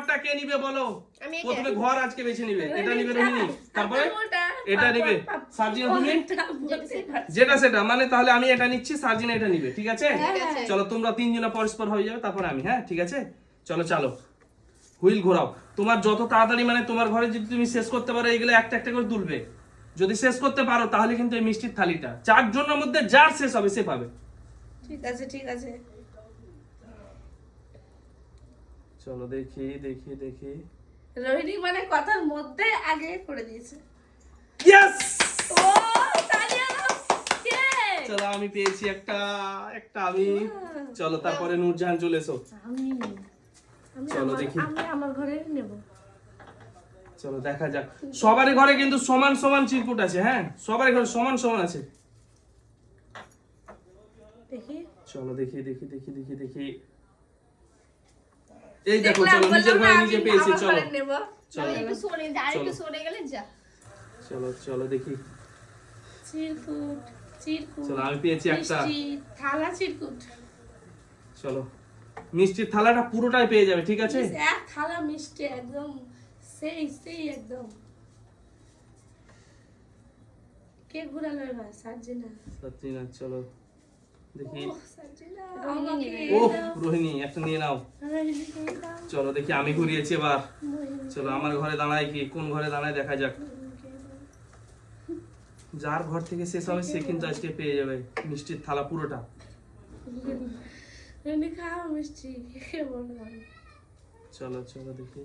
ঘরটা কে নিবে বলো? আমি এটা। প্রথমে ঘর আজকে বেছে নিবে। এটা নিবে রোহিণী, তারপরে এটা নিবে সার্জিনা, তুমি যেটা সেটা মানে তাহলে আমি এটা নিচ্ছি, সার্জিনা এটা নিবে, ঠিক আছে? চলো তোমরা তিনজনা পরস্পর হয়ে যাবে, তারপরে আমি, হ্যাঁ ঠিক আছে? চলো চলো হুইল ঘোরাও। তোমার যত তাড়াতাড়ি মানে তোমার ঘরে যদি তুমি শেষ করতে পারো এইগুলো একটা একটা করে তুলবে। যদি শেষ করতে পারো তাহলে কিন্তু এই মিষ্টির থালিটা 4 জনের মধ্যে যার শেষ হবে সে পাবে। ঠিক আছে ঠিক আছে। চলো দেখি দেখি দেখি। রোহিণী মানে কথার মধ্যে আগে করে দিয়েছে। ইয়েস! ও তালিয়া কে? চলো আমি পেয়েছি একটা আমি। চলো তারপরে নূরজাহান চলে এসো। আমি চলো দেখি। আমি আমার ঘরে নেব। চলো দেখা যাক। সবারই ঘরে কিন্তু সমান সমান চিরকুট আছে, হ্যাঁ সবারই ঘরে সমান সমান আছে। দেখি চলো দেখি দেখি দেখি দেখি দেখি। এই দেখো, চলো নিজের ঘরে নিজে পেয়েছি। চলো চলো একটু সরে যা, একটু সরে গেলে যা। চলো চলো দেখি। চিরকুট চিরকুট। চলো আমি পেয়েছি একটা। মিষ্টি থালা চিরকুট। চলো মিষ্টির থালাটা পুরোটাই পেয়ে যাবে, ঠিক আছে? এক থালা মিষ্টি একদম সেই একদম। কে ঘুরালো এবার? সার্জিনা। সার্জিনা, চলো দেখি। ওহ, সার্জিনা আমাকে ও রোহিণী একটা নিয়ে নাও। চলো দেখি আমি ঘুরিয়েছি এবার। চলো আমার ঘরে দাঁড়ায় কি, কোন ঘরে দাঁড়ায় দেখা যাক। যার ঘর থেকে শেষ হবে সে কিন্তু আজকে পেয়ে যাবে মিষ্টির থালা পুরোটা। খাও মিষ্টি কে বলো? চলো চলো দেখি।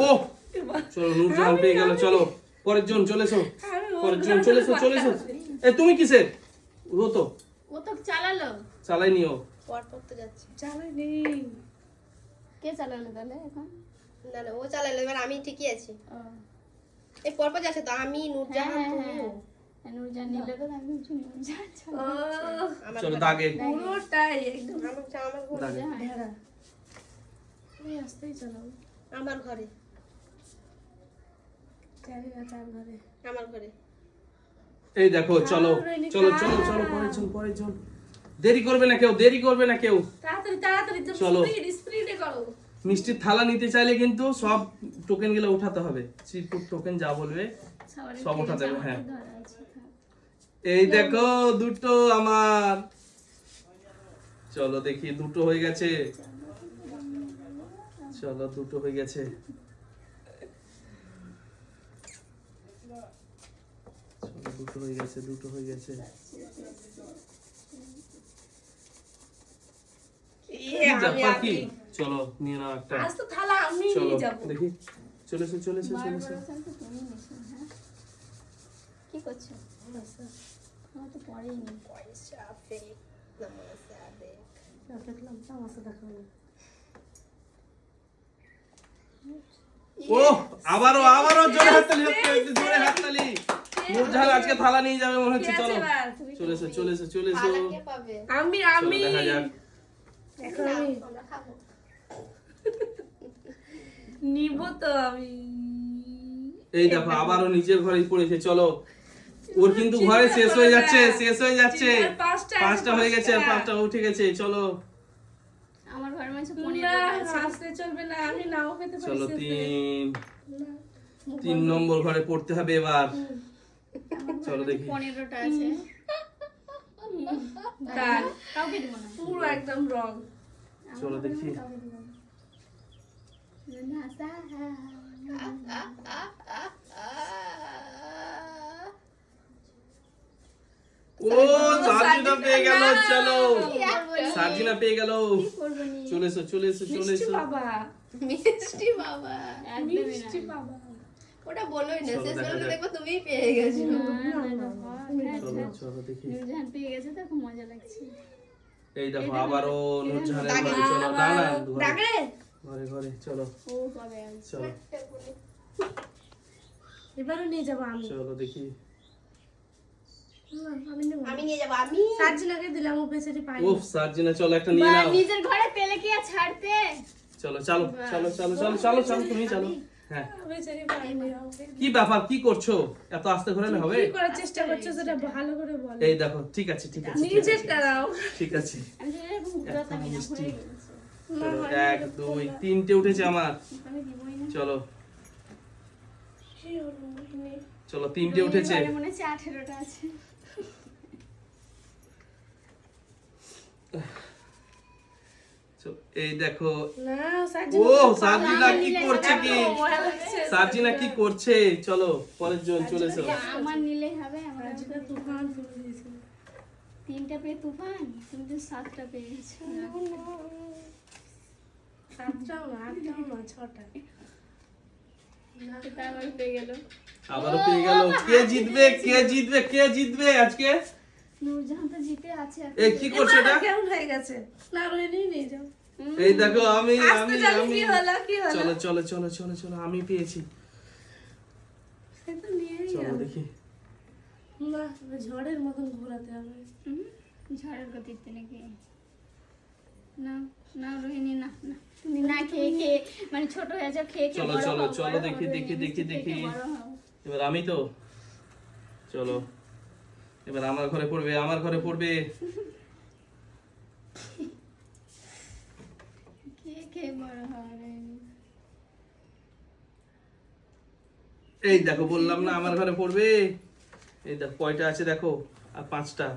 ও চলো নূরজাহান পেয়ে গেল। চলো পরের জন চলে এসো, পরের জন চলে এসো চলে এসো। এই তুমি কিসের? ও তো ও তো চালালো। চালাইনি ও। পর তো যাচ্ছে। চালাই নেই। কে চালালো তাহলে এখন? না না ও চালালো, এবার আমি ঠিকই আছি। এই পরপর যাচ্ছে তো, আমি নূরজাহান তুমিও। নূরজাহান নিলে তো আমি নূরজাহান ও চলো দাগে। পুরোটাই একদম আমার ঘরে, দাগে। ভেড়া। তুমি আসতেই চালাও। আমার ঘরে, জানি না তার ঘরে। আমার ঘরে। এই দেখো চলো চলো চলো চলো পরের জন। দেরি করবে না কেউ, দেরি করবে না কেউ। তাড়াতাড়ি তাড়াতাড়ি চলো। স্পিডে করো। মিষ্টির থালা নিতে চাইলে কিন্তু সব টোকেন গুলো উঠাতে হবে। চিরকুট টোকেন যা বলবে সব উঠাতে হবে, হ্যাঁ। এই দেখো দুটো আমার। চলো দেখি দুটো হয়ে গেছে। চলো দুটো হয়ে গেছে। চলো দুটো হয়ে গেছে, দুটো হয়ে গেছে। ইয়ে ব্যাপার কি? চলো নিয়ে নাও একটা। আজ তো থালা আমি চলো নিয়ে যাব। দেখি। চলে এসো চলে এসো চলে এসো। কি করছো? আমার তো পরেই নেই। পয়সা ফেক নমস্কার দেখ। দেখলাম তামাশা দেখাবো। ও আবারও জোরে হাততালি হচ্ছে, একটু জোরে হাততালি। নূরজাহান আজকে থালা নিয়ে যাবে মনে হচ্ছে। চলো চলে এসো চলে এসো চলে এসো। থালা কে পাবে? আমি চলো দেখা যাক। এখন আমি আমরা খাবো। নিব তো আমি। এই দেখো আবারও নিজের ঘরেই পড়েছে। চলো ওর কিন্তু ঘরে শেষ হয়ে যাচ্ছে, শেষ হয়ে যাচ্ছে। পাঁচটা হয়ে গেছে, পাঁচটা উঠে গেছে। চলো আমার ঘরের মাঝে না হাসতে চলবে না, আমি নাও খেতে পারি। চলো তিন নম্বর ঘরে পড়তে হবে এবার। চলো দেখি। 15টা আছে। তার কাউকে দিব না। পুরো একদম রং। চলো দেখি। ও সার্জিনা পেয়ে গেল। চলো সার্জিনা পেয়ে গেল। চলে এসো চলে এসো চলে মিষ্টি এসো। বাবা, মিষ্টি বাবা, মিষ্টি বাবা। ওটা বলোই না, চলো শেষ দেখা পর্যন্ত যাক। দেখবো তুমিই পেয়ে গেছো। চলো চলো দেখি। নূরজাহান পেয়ে গেছে তো খুব মজা লাগছে। এই দেখো আবারও নূরজাহানের ঘরে। চলো দাঁড়া ডাকে ঘরে ঘরে চলো ও কবে আসবে? চলো এবারও নিয়ে যাবো আমি। চলো দেখি। আমি নেব। আমি নিয়ে যাবো, আমি সার্জিনাকে দিলাম, ও বেচারি পাই। উফ সার্জিনা চলো একটা নিয়ে নাও। নিজের ঘরে পেলে কি আর ছাড়তে? চলো চলো চলো চলো চলো চলো চলো তুমি চলো। হ্যাঁ বেচারি পারেনি আমাকে। কি ব্যাপার, কি করছো? এত আস্তে ঘোরালে হবে? কি করার চেষ্টা করছো সেটা ভালো করে বলো। এই দেখো, ঠিক আছে ঠিক আছে ঠিক নিজে আছে, দাঁড়াও। ঠিক আছে। আমি তো এরকম ঘুরাতামই না, মিষ্টি। হয়ে গেছে। চলো, 1 2 3টে উঠেছে আমার। আমি দিবই না। চলো কি হলো মোহিনী? চলো 3টে উঠেছে। ঘরে মনে হচ্ছে 18টা আছে। চলো, এই দেখো। না ও সার্জিনা কি করছে কি? সার্জিনা কি করছে? চলো পরের জন চলে এসো। আমার নিলে হবে, আমার আজকে তুফান তুলে দিয়েছে। 3টা পেয়ে তুফান, তুমি তো 7টা পেয়ে গেছো। 7টাও না, 8টাও না, 6টা। এটা আবার পেয়ে গেল। আবারও পেয়ে গেল। কে জিতবে কে জিতবে কে জিতবে আজকে? নূরজাহান তো জিতে আছে এখন। এই কি করছে এটা? কেমন হয়ে গেছে? না রোহিণী নিয়ে যাও। এই দেখো আমি আস্তে চালি, কি হলো কি হলো? চলো চলো চলো চলো চলো, আমি পেয়েছি। সে তো নিয়েই চলো গেল। দেখি। না ঝড়ের মতন ঘোরাতে হবে। ঝড়ের গতিতে নাকি? না না রোহিণী, না না, তুমি না খেয়ে খেয়ে মানে ছোট হয়ে যাও, খেয়ে খেয়ে চলো, বড় চলো, হও, চলো, বড় হও, দেখি, রোহিণী, দেখি, দেখি, খেয়ে খেয়ে দেখি। বড় হও। এবার আমি তো, চলো এবার আমার ঘরে পড়বে, আমার ঘরে পড়বে। খেয়ে খেয়ে বড় হও রোহিণী। এই দেখো বললাম না আমার ঘরে পড়বে। এই দেখো কয়টা আছে দেখো, আর 5টা।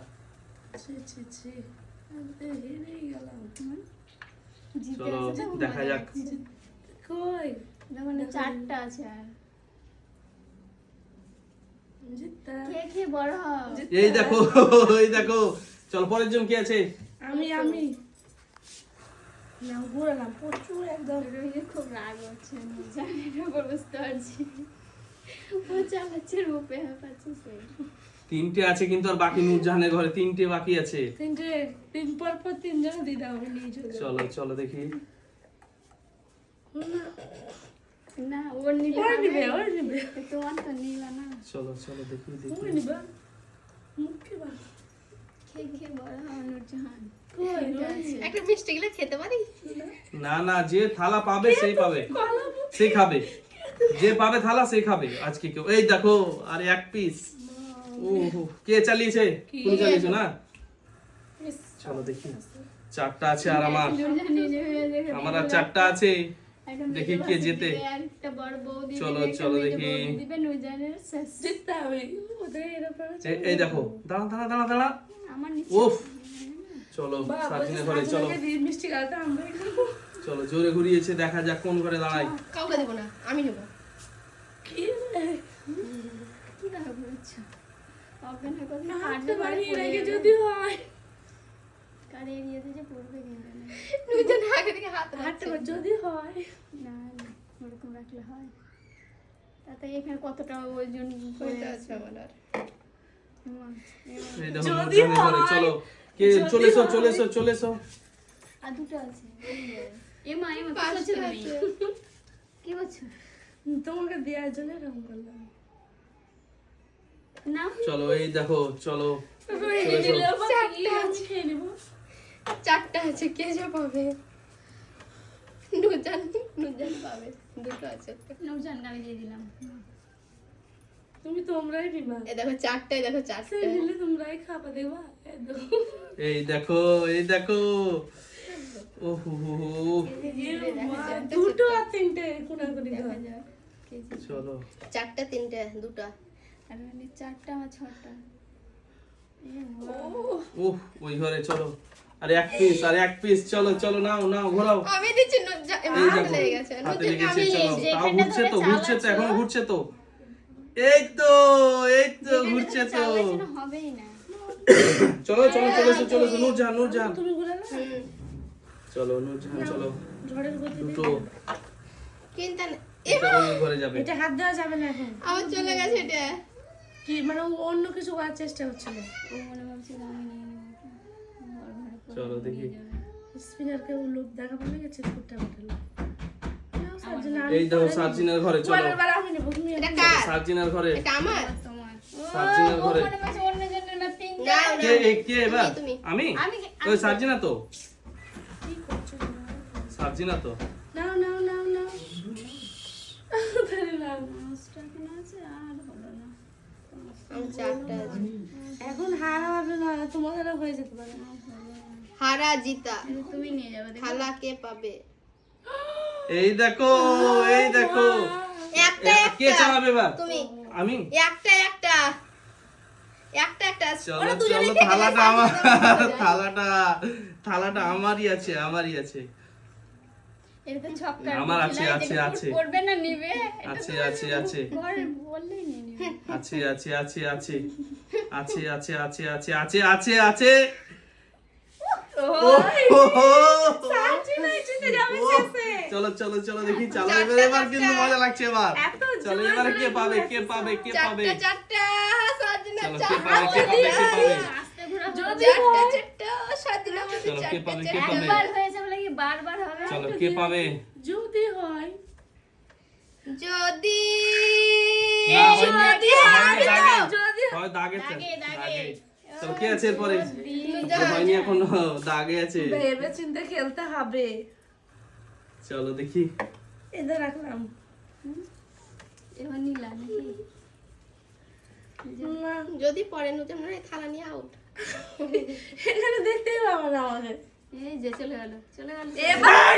ছি ছি ছি, আমি তো হেরেই গেলাম। জিতে চলো আছে যখন দেখা মজা যাক। লাগছে। কই দেখুন 4টা আছে আর। জিততা? খেয়ে খেয়ে বড় হও। এই দেখো এই দেখো। চলো পরের জন কি আছে? আমি না ঘোরালাম প্রচুর একদম। রোহিণীর খুব রাগ হচ্ছে, নূরজাহানের উপর বুঝতে পারছি। ও চালাচ্ছে, রূপে হাঁপাচ্ছে সেই। 3টে আছে কিন্তু, আর বাকি নূরজাহানের ঘরে 3টে বাকি আছে। তিন পর পর 3 জন দিদা আমি নিয়ে চলে যাবো। চলো চলো দেখি। না ওর নিলে ওর হবে। নিবে, ওর নিবে। তোমার তো নিবা না। চলো চলো দেখি দেখি। ওই নিবা মুখে বা খেয়ে খেয়ে বড় হও নূরজাহান। কই রোহিণী? একটা মিষ্টি গিলে খেতে পারি? না না, যে থালা পাবে সেই পাবে, সে খাবে। যে পাবে থালা সে খাবে আজকে কেউ। এই দেখো আর 1 পিস। ওহো, কে চালিয়েছে? তুমি চালিয়েছো না? ইস, চলো দেখি। 4টা আছে আর আমার। নূরজাহান নিজে হয়ে দেখে আমার আর 4টা আছে। একটা দেখি মেজো কে ভাসুর জেতে। দিবে, আর একটা বড় বউ দিবে, চলো, একটা চলো মেজো দেখি। বউ দিবে, নূরজাহানের শেষ। জিততে হবে। ওদের এরকম এই দেখো, দাঁড়া দাঁড়া দাঁড়া দাঁড়া। আমার নিচে উফ, চলো সার্জিনের ঘরে চলো। মিষ্টি গালটা আমরা খাবো। চলো জোরে ঘুরিয়েছে, দেখা যাক কোন ঘরে দাঁড়াই। কাউকে দেবো না, আমি নেবো। কি রে? কি দেখা ঘুরছো? অজ্ঞান হয়ে কোথায় হাতটা কাটতে পারে, বাড়িয়ে পড়ে রেখে যাবে। যদি হয়। কারে এড়িয়ে দিয়ে যে পড়বে কিন্তু না। দুজন আগে থেকে হাত হাতটা রাখছে। যদি হয়। না না, ওরকম রাখলে হয়। তাতে এখানে কতটা ওজন পড়ে ওইটা আছে। আছে আমার আর। এমা, এমা। এই দেখো যদি নূরজাহানের ঘরে, হয়, চলো। কে যদি চলে এসো হয়। চলে এসো চলে এসো। আর দুটো আছে। এমা এমা কি করছো পাঁচটা তুমি? আছে। কি করছো? তোমাকে দেওয়ার জন্য এরকম করলাম। না চলো এই দেখো চলো। রোহিণী দিলে আবার কি? আমি খেয়ে নেবো। 4টা আছে, কে যে পাবে? নুরজান পাবে। 2টো আছে। নূরজাহান আমি দিয়ে দিলাম। তোমরাই নিবা। এই দেখো 4টায়, দেখো সে 4টা। নিলে তোমরাই খাবা দেবা। এই দেখো। এই দেখো এই দেখো। ওহো হো হো। দুটো আর 3টে কোনাকুনি দেখা খাওয়া। যাক কে জিতবে। চলো 4টা 3টে 2টা। আর মানে 4টা আমার 6টা। উহ, ওই ঘরে চলো। আর 1 পিস আর 1 পিস। চলো চলো নাও নাও ঘোরাও। আমি দিচ্ছি নুরজান। এই হাতে দেখো লেগে গেছে। হাতে নুরজানকে লেগেছে। আমি চলো নিয়েছি। তাও যেখানটা ঘুরছে তো ধরে ঘুরছে তো চালাচ্ছো। এখনো ঘুরছে তো। এই তো এই তো ঘুরছে তো। চালাচ্ছি না, হবেই না। চলো চলো চলে এসো চলে এসো। নূরজাহান নূরজাহান তুমি ঘুরে না? চলো নূরজাহান চলো। ঝড়ের গতিতে। দুটো কিনতে না। এটা ওই ঘরে যাবে। এটা হাত দেওয়া যাবে না এখন। আবার চলে গেছে এটা। কি মানে ও অন্য কিছু করার চেষ্টা হচ্ছিল। ও মনে ভাবছিল আমি নিয়ে নেবো ওটা। ওর ঘরে পড়ে চলো দেখি। নিয়ে যাবে। স্পিনারকে ও লোক দেখা পাবে গেছে ফুটটা উঠালো। এই দেখো সার্জিনার ঘরে চলো। পরের বার আমি নেবো তুমি এটা কার? সার্জিনার ঘরে। এটা আমার। তোমার সার্জিনার ও ঘরে। মনে ভাবছে অন্যজনের না, পিঙ্ক না, কে কে এবার? তুমি। আমি আমি ওই সার্জিনা তো। কি করছো? সার্জিনা তো। নাও নাও নাও নাও। পাঁচটা এখানে আছে আর হলো না। আমার 4টা আছে। এখন হারা হবে না, তোমাদের হয়ে যেতে পারে। হারা জিতা এই যে তুমি নিয়ে যাবে দেখো। থালা কে পাবে? এই দেখো, এই দেখো। একটা কে একটা চালাবে এবার? তুমি। আমি। একটা একটা একটা চলো ওরা চলো, দুজনেই খেয়ে থালাটা নেবে, আমার, সাজিয়ে থালাটা আমারই আছে, আমারই আছে। এটা তো ছক্কার আমার গোল, আছে, এই আছে, যে আছে। পড়বে না নিবে। এটা আছে তো আছে আছে ঘরে বললেই নিয়ে নিবে। আছে আছে আছে আছে আছে আছে আছে আছে আছে আছে আছে। চলো চলো চলো দেখি, চালো এবার, এবার কিন্তু মজা লাগছে এবার। চলো এবার কে পাবে, কে পাবে, কে পাবে? চারটা সাজিনা চলো কে পাবে, কে পাবে, কে পাবে? আস্তে ঘোরা চারটা সাজিনা বলছে চলো কে পাবে, কে পাবে? একবার হয়েছে বলে কি বারবার হবে? চলো কে পাবে? যদি হয় যদি না, হয়নি, যদি হয়নি, দাগে। যদি হয় দাগে, দাগে, দাগে। দাগে। চলো কে আছে এরপরে? যা, হয়নি এখনো, দাগে আছে। ভেবে চিন্তে খেলতে হবে। চলো দেখি। এদের রাখলাম এবার নিলা নাকি? না, যদি পরে নুজে মনে হয় থালা নিয়ে আউট। এখানে দেখতেই পাবো না আমাকে। এই যে চলে গেল, চলে গেল। এবার